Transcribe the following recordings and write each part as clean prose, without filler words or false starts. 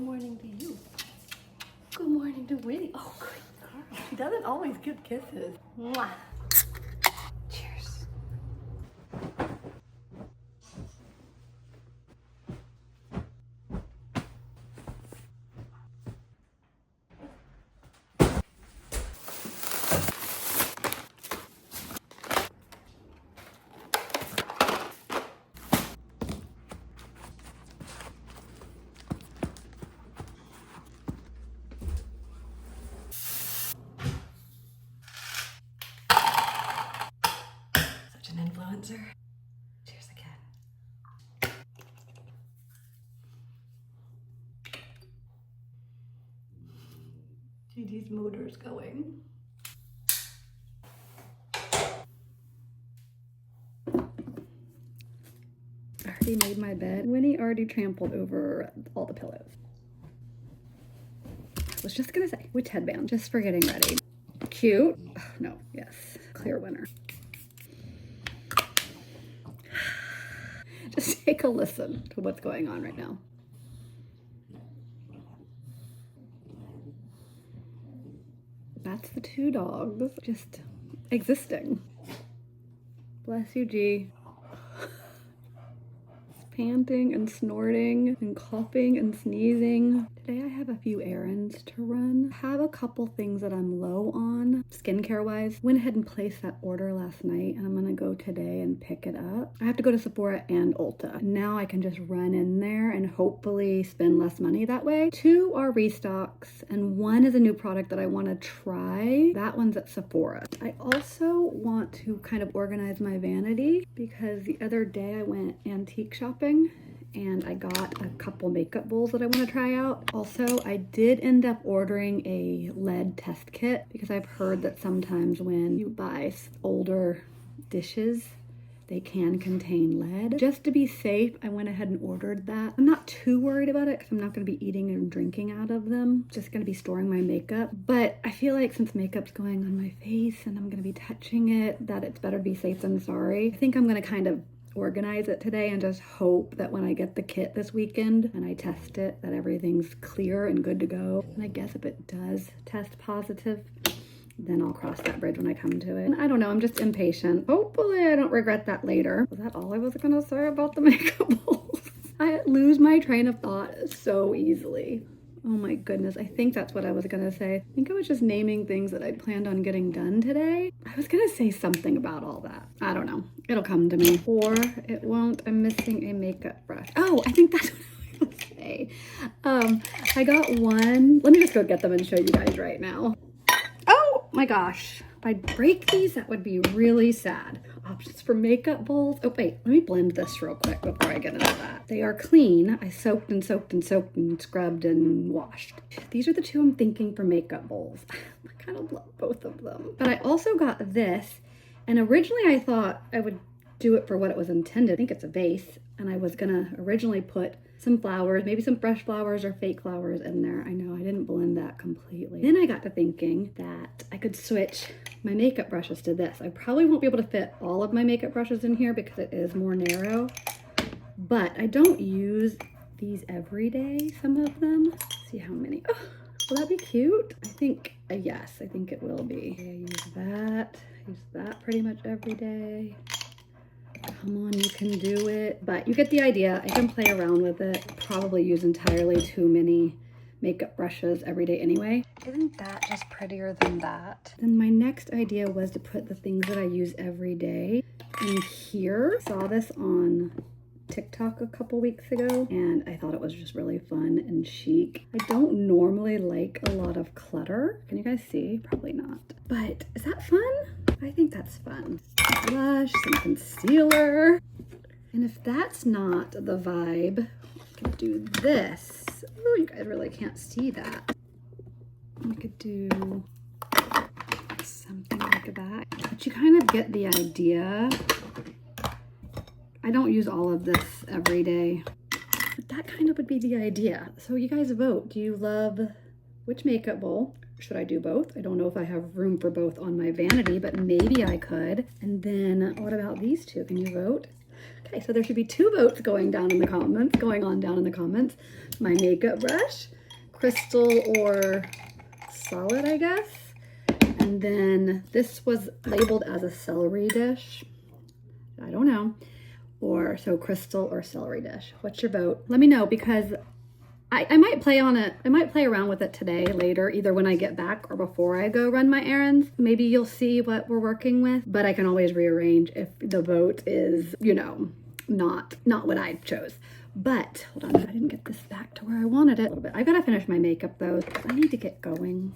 morning to you. Good morning to Winnie. Oh, good girl. She doesn't always give kisses. Mwah. Cheers. Such an influencer. Cheers again. Gigi's motor's going. I already made my bed. Winnie already trampled over all the pillows. I was just gonna say, which headband? Just for getting ready. Cute. Oh, no, yes, clear winner. Just take a listen to what's going on right now. That's the two dogs just existing. Bless you, G. Panting and snorting and coughing and sneezing. Today I have a few errands to run. I have a couple things that I'm low on skincare wise. Went ahead and placed that order last night and I'm gonna go today and pick it up. I have to go to Sephora and Ulta. Now I can just run in there and hopefully spend less money that way. 2 are restocks and 1 is a new product that I want to try. That one's at Sephora. I also want to kind of organize my vanity because the other day I went antique shopping and I got a couple makeup bowls that I want to try out. Also, I did end up ordering a lead test kit because I've heard that sometimes when you buy older dishes, they can contain lead. Just to be safe, I went ahead and ordered that. I'm not too worried about it because I'm not going to be eating and drinking out of them. Just going to be storing my makeup. But I feel like since makeup's going on my face and I'm going to be touching it, that it's better to be safe than sorry. I think I'm going to kind of organize it today and just hope that when I get the kit this weekend and I test it, that everything's clear and good to go. And I guess if it does test positive, then I'll cross that bridge when I come to it. And I don't know, I'm just impatient. Hopefully I don't regret that later. Was that all I was gonna say about the makeup bowls? I lose my train of thought so easily. Oh my goodness, I think that's what I was gonna say. I think I was just naming things that I planned on getting done today. I was gonna say something about all that. I don't know, it'll come to me. Or it won't. I'm missing a makeup brush. Oh, I think that's what I was gonna say. I got one. Let me just go get them and show you guys right now. Oh my gosh, if I break these, that would be really sad. Options for makeup bowls. Oh wait, let me blend this real quick before I get into that. They are clean. I soaked and soaked and soaked and scrubbed and washed. These are the 2 I'm thinking for makeup bowls. I kind of love both of them. But I also got this, and originally I thought I would do it for what it was intended. I think it's a vase, and I was gonna originally put some flowers, maybe some fresh flowers or fake flowers in there. I know I didn't blend that completely. Then I got to thinking that I could switch my makeup brushes to this. I probably won't be able to fit all of my makeup brushes in here because it is more narrow, but I don't use these every day, some of them. Let's see how many. Oh, will that be cute? I think, yes, I think it will be. I use that pretty much every day. Come on, you can do it. But you get the idea. I can play around with it. Probably use entirely too many makeup brushes every day anyway. Isn't that just prettier than that? Then my next idea was to put the things that I use every day in here. Saw this on TikTok a couple weeks ago and I thought it was just really fun and chic. I don't normally like a lot of clutter. Can you guys see? Probably not. But is that fun? I think that's fun. Blush, some concealer. And if that's not the vibe, I could do this. Oh, you guys really can't see that. We could do something like that. But you kind of get the idea. I don't use all of this every day, but that kind of would be the idea. So you guys vote. Do you love which makeup bowl? Should I do both? I don't know if I have room for both on my vanity, but maybe I could. And then what about these 2? Can you vote? Okay, so there should be 2 votes going on down in the comments. My makeup brush, crystal or solid, I guess. And then this was labeled as a celery dish. I don't know. Or so crystal or celery dish. What's your vote? Let me know, because I might play on it. I might play around with it today, later, either when I get back or before I go run my errands. Maybe you'll see what we're working with, but I can always rearrange if the vote is, you know, not what I chose. But hold on, I didn't get this back to where I wanted it. A little bit. I gotta finish my makeup though. I need to get going.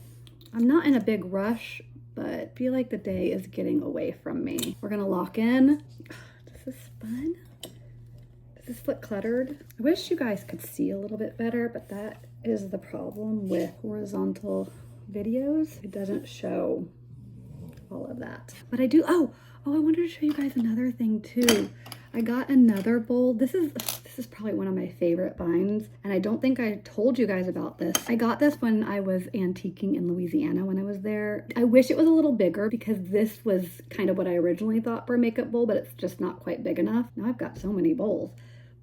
I'm not in a big rush, but I feel like the day is getting away from me. We're gonna lock in. This is fun. Does this look cluttered? I wish you guys could see a little bit better, but that is the problem with horizontal videos. It doesn't show all of that. But I do, oh, I wanted to show you guys another thing too. I got another bowl. This is probably one of my favorite finds, and I don't think I told you guys about this. I got this when I was antiquing in Louisiana when I was there. I wish it was a little bigger because this was kind of what I originally thought for a makeup bowl, but it's just not quite big enough. Now I've got so many bowls.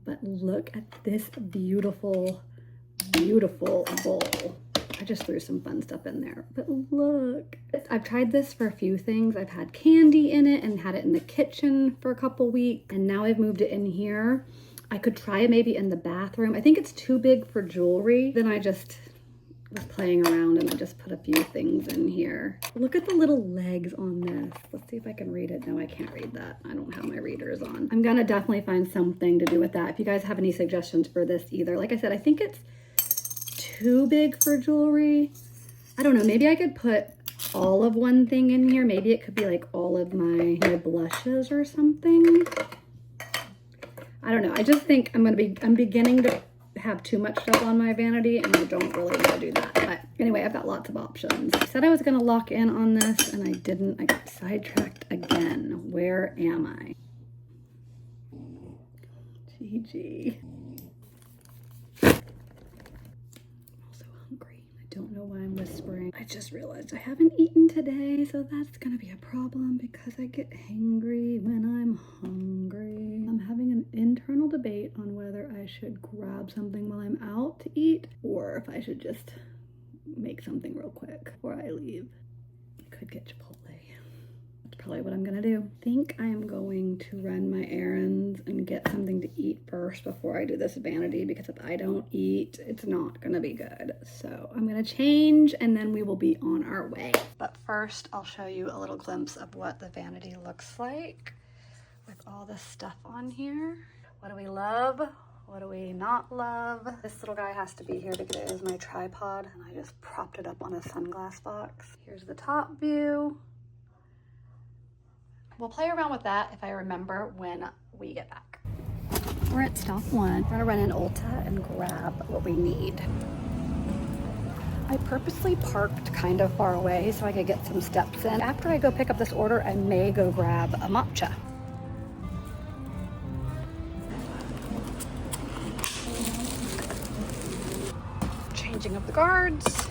But look at this beautiful, beautiful bowl. I just threw some fun stuff in there, but look. I've tried this for a few things. I've had candy in it and had it in the kitchen for a couple weeks, and now I've moved it in here. I could try it maybe in the bathroom. I think it's too big for jewelry. Then I just was playing around and I just put a few things in here. Look at the little legs on this. Let's see if I can read it. No, I can't read that. I don't have my readers on. I'm gonna definitely find something to do with that. If you guys have any suggestions for this either. Like I said, I think it's too big for jewelry. I don't know, maybe I could put all of one thing in here. Maybe it could be like all of my blushes or something. I don't know. I just think I'm beginning to have too much stuff on my vanity, and I don't really want to do that. But anyway, I've got lots of options. I said I was going to lock in on this, and I didn't. I got sidetracked again. Where am I? GG. Don't know why I'm whispering. I just realized I haven't eaten today, so that's gonna be a problem because I get hangry when I'm hungry. I'm having an internal debate on whether I should grab something while I'm out to eat or if I should just make something real quick before I leave. I could get Chipotle. That's probably what I'm gonna do. I think I am going to run my errands and get something to eat first before I do this vanity, because if I don't eat, it's not gonna be good. So I'm gonna change and then we will be on our way. But first, I'll show you a little glimpse of what the vanity looks like with all this stuff on here. What do we love? What do we not love? This little guy has to be here because it is my tripod, and I just propped it up on a sunglass box. Here's the top view. We'll play around with that if I remember when we get back. We're at stop 1. We're gonna run in Ulta and grab what we need. I purposely parked kind of far away so I could get some steps in. After I go pick up this order, I may go grab a matcha. Changing of the guards.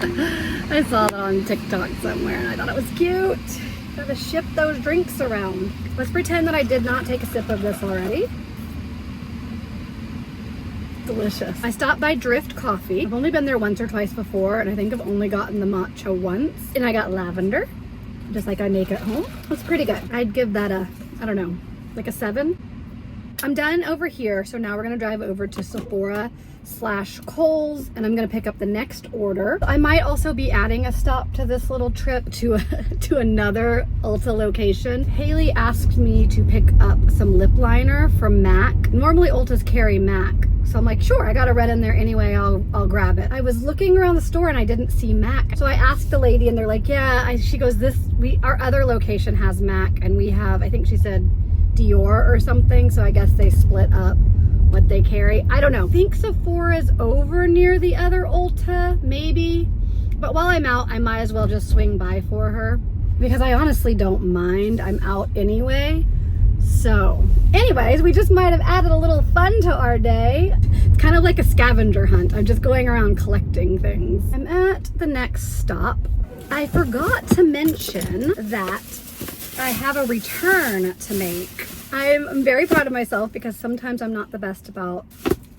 I saw that on TikTok somewhere and I thought it was cute. Gotta ship those drinks around. Let's pretend that I did not take a sip of this already. Delicious. I stopped by Drift Coffee. I've only been there once or twice before, and I think I've only gotten the matcha once. And I got lavender, just like I make at home. It's pretty good. I'd give that a, I don't know, like a 7. I'm done over here, so now we're gonna drive over to Sephora/Kohl's, and I'm gonna pick up the next order. I might also be adding a stop to this little trip to another Ulta location. Haley asked me to pick up some lip liner from MAC. Normally Ultas carry MAC, so I'm like, sure, I got a red in there anyway, I'll grab it. I was looking around the store and I didn't see MAC, so I asked the lady and they're like, yeah, she goes, our other location has MAC, and we have, I think she said Dior or something, so I guess they split up what they carry. I don't know. I think Sephora's over near the other Ulta, maybe. But while I'm out, I might as well just swing by for her because I honestly don't mind. I'm out anyway. So anyways, we just might have added a little fun to our day. It's kind of like a scavenger hunt. I'm just going around collecting things. I'm at the next stop. I forgot to mention that I have a return to make. I'm very proud of myself because sometimes I'm not the best about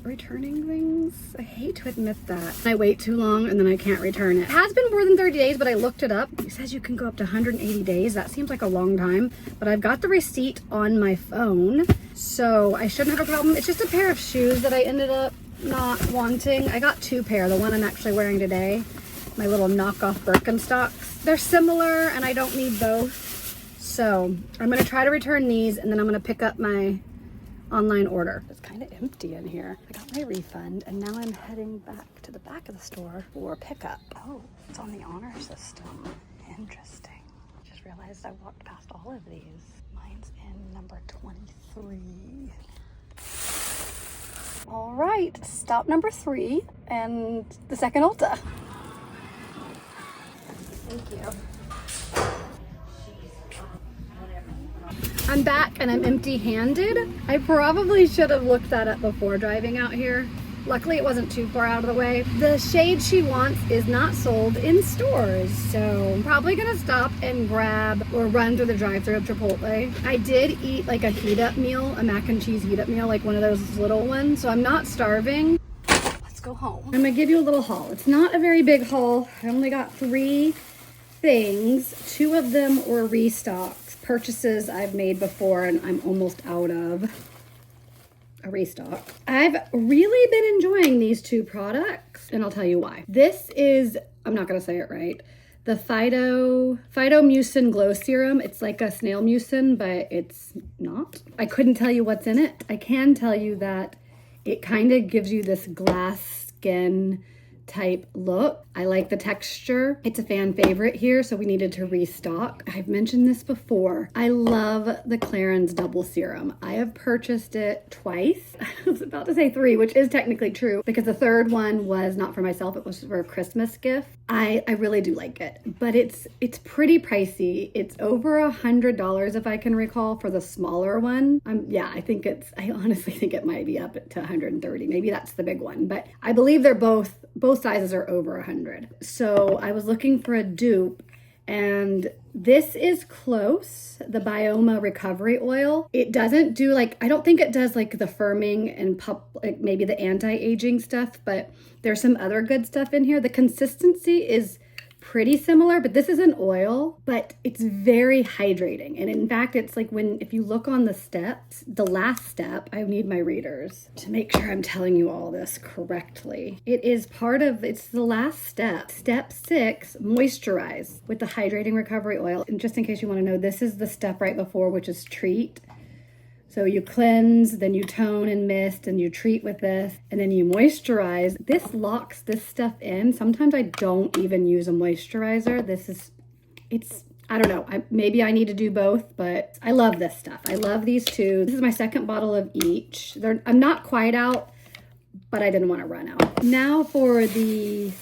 returning things. I hate to admit that. I wait too long and then I can't return it. It has been more than 30 days, but I looked it up. It says you can go up to 180 days. That seems like a long time, but I've got the receipt on my phone, so I shouldn't have a problem. It's just a pair of shoes that I ended up not wanting. I got two pair. The one I'm actually wearing today, my little knockoff Birkenstocks. They're similar and I don't need both. So I'm gonna try to return these and then I'm gonna pick up my online order. It's kind of empty in here. I got my refund and now I'm heading back to the back of the store for pickup. Oh, it's on the honor system. Interesting. Just realized I walked past all of these. Mine's in number 23. All right, stop number 3 and the second Ulta. Thank you. I'm back and I'm empty-handed. I probably should have looked that up before driving out here. Luckily it wasn't too far out of the way. The shade she wants is not sold in stores, so I'm probably gonna stop and grab or run through the drive-thru of Chipotle. I did eat like a heat-up meal, a mac and cheese heat-up meal, like one of those little ones, so I'm not starving. Let's go home. I'm gonna give you a little haul. It's not a very big haul. I only got 3 things. 2 of them were restocks. Purchases I've made before and I'm almost out of a restock. I've really been enjoying these 2 products and I'll tell you why. This is, I'm not gonna say it right, the Phytomucin Glow Serum. It's like a snail mucin, but it's not. I couldn't tell you what's in it. I can tell you that it kind of gives you this glass skin type look. I like the texture. It's a fan favorite here, so we needed to restock. I've mentioned this before. I love the Clarins Double Serum. I have purchased it twice. I was about to say 3, which is technically true because the third one was not for myself. It was for a Christmas gift. I really do like it, but it's pretty pricey. It's over $100 if I can recall for the smaller one. Yeah, I honestly think it might be up to 130. Maybe that's the big one, but I believe they're both sizes are over 100. So I was looking for a dupe and this is close, the Bioma Recovery Oil. It doesn't do I don't think it does like the firming and like maybe the anti-aging stuff, but there's some other good stuff in here. The consistency is pretty similar, but this is an oil, but it's very hydrating. And in fact, it's like if you look on the steps, the last step, I need my readers to make sure I'm telling you all this correctly. It's the last step. Step 6, moisturize with the hydrating recovery oil. And just in case you want to know, this is the step right before, which is treat. So you cleanse, then you tone and mist, and you treat with this, and then you moisturize. This locks this stuff in. Sometimes I don't even use a moisturizer. I don't know. Maybe I need to do both, but I love this stuff. I love these 2. This is my second bottle of each. I'm not quite out, but I didn't want to run out. Now for the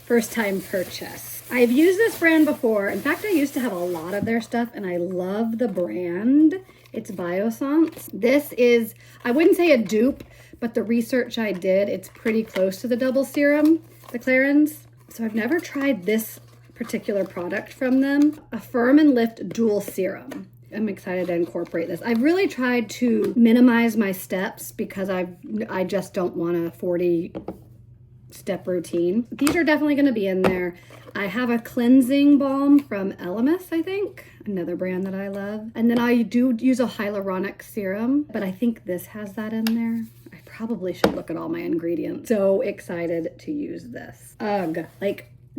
first time purchase. I've used this brand before. In fact, I used to have a lot of their stuff, and I love the brand. It's Biossance. This is, I wouldn't say a dupe, but the research I did, it's pretty close to the double serum, the Clarins. So I've never tried this particular product from them. A Firm and Lift Dual Serum. I'm excited to incorporate this. I've really tried to minimize my steps because I just don't want a 40-step routine. These are definitely going to be in there. I have a cleansing balm from Elemis, I think. Another brand that I love. And then I do use a hyaluronic serum, but I think this has that in there. I probably should look at all my ingredients. So excited to use this. Ugh,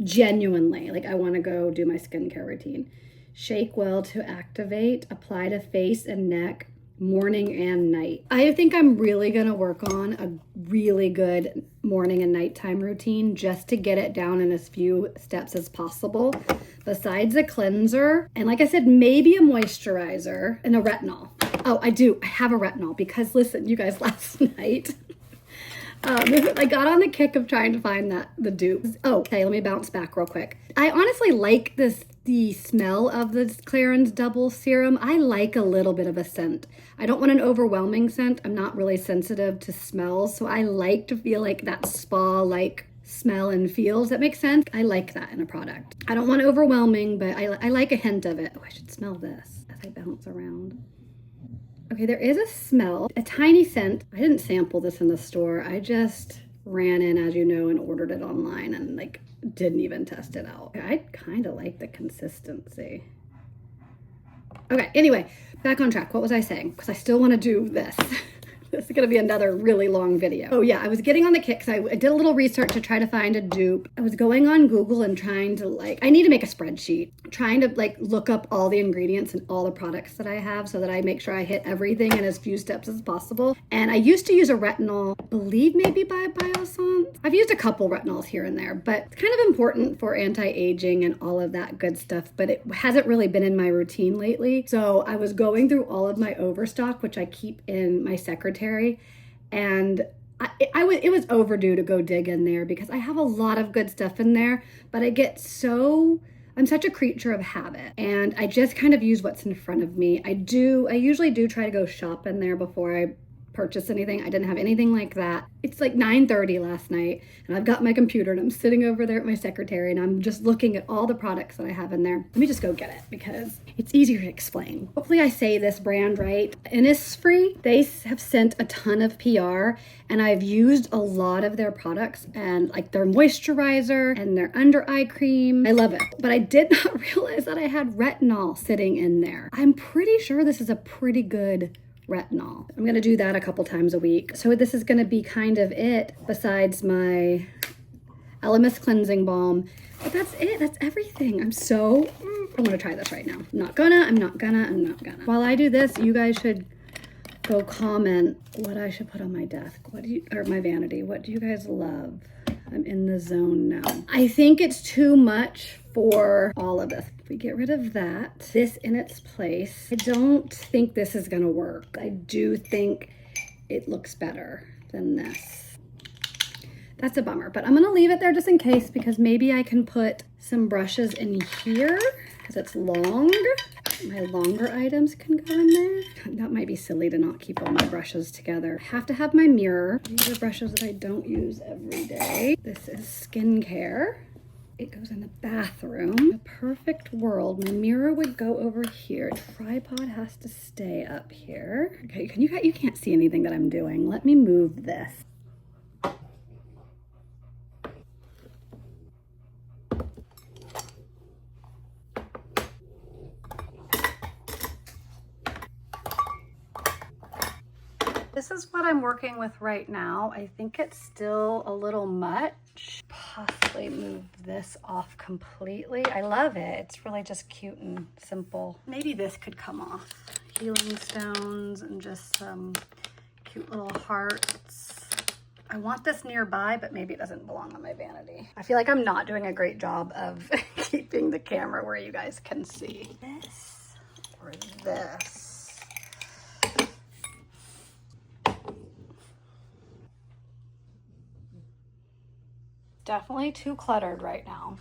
genuinely, I want to go do my skincare routine. Shake well to activate, apply to face and neck, morning and night. I think I'm really gonna work on a really good morning and nighttime routine just to get it down in as few steps as possible. Besides a cleanser, and like I said, maybe a moisturizer and a retinol. Oh, I have a retinol because listen, you guys, last night, I got on the kick of trying to find the dupes. Oh, okay, let me bounce back real quick. I honestly like the smell of the Clarins Double Serum. I like a little bit of a scent. I don't want an overwhelming scent. I'm not really sensitive to smells, so I like to feel like that spa-like smell and feels. That makes sense? I like that in a product. I don't want overwhelming, but I like a hint of it. Oh, I should smell this. as I bounce around. Okay, there is a smell, a tiny scent. I didn't sample this in the store. I just ran in, as you know, and ordered it online and like didn't even test it out. I kind of like the consistency. Okay, anyway, back on track. What was I saying? Because I still want to do this. This is going to be another really long video. Oh yeah, I was getting on the kick. I did a little research to try to find a dupe. I was going on Google and trying to I need to make a spreadsheet, trying to look up all the ingredients and all the products that I have so that I make sure I hit everything in as few steps as possible. And I used to use a retinol, I believe maybe by Biossance. I've used a couple retinols here and there, but it's kind of important for anti-aging and all of that good stuff, but it hasn't really been in my routine lately. So I was going through all of my overstock, which I keep in my secretary, and it was overdue to go dig in there because I have a lot of good stuff in there, but I'm such a creature of habit and I just kind of use what's in front of me. I usually do try to go shop in there before I purchase anything. I didn't have anything like that. It's like 9:30 last night and I've got my computer and I'm sitting over there at my secretary and I'm just looking at all the products that I have in there. Let me just go get it because it's easier to explain. Hopefully I say this brand right. Innisfree, they have sent a ton of PR and I've used a lot of their products and like their moisturizer and their under eye cream. I love it. But I did not realize that I had retinol sitting in there. I'm pretty sure this is a pretty good retinol. I'm gonna do that a couple times a week. So this is gonna be kind of it besides my Elemis cleansing balm. But that's it, that's everything. I wanna try this right now. I'm not gonna. While I do this, you guys should go comment what I should put on my desk. Or my vanity. What do you guys love? I'm in the zone now. I think it's too much for all of this. If we get rid of that, this in its place, I don't think this is gonna work. I do think it looks better than this. That's a bummer, but I'm gonna leave it there just in case because maybe I can put some brushes in here because it's long. My longer items can go in there. That might be silly to not keep all my brushes together. I have to have my mirror. These are brushes that I don't use every day. This is skincare. It goes in the bathroom. In a perfect world, my mirror would go over here. Tripod has to stay up here. Okay, you can't see anything that I'm doing. Let me move this. This is what I'm working with right now. I think it's still a little much. Possibly move this off completely. I love it. It's really just cute and simple. Maybe this could come off. Healing stones and just some cute little hearts. I want this nearby, but maybe it doesn't belong on my vanity. I feel like I'm not doing a great job of keeping the camera where you guys can see. This or this. Definitely too cluttered right now.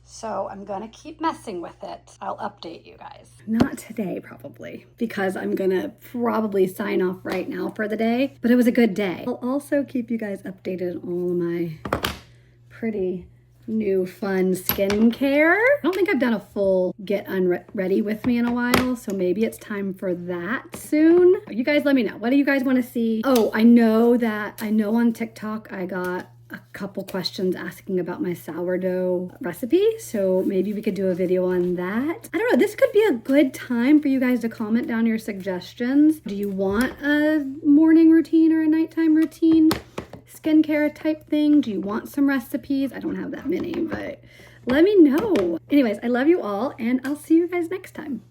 So I'm gonna keep messing with it. I'll update you guys. Not today probably, because I'm gonna probably sign off right now for the day, but it was a good day. I'll also keep you guys updated on all of my pretty new fun skincare. I don't think I've done a full get unready with me in a while, so maybe it's time for that soon. You guys let me know. What do you guys wanna see? Oh, I know on TikTok I got a couple questions asking about my sourdough recipe, so maybe we could do a video on that. I don't know, this could be a good time for you guys to comment down your suggestions. Do you want a morning routine or a nighttime routine skincare type thing? Do you want some recipes? I don't have that many, but let me know. Anyways, I love you all and I'll see you guys next time.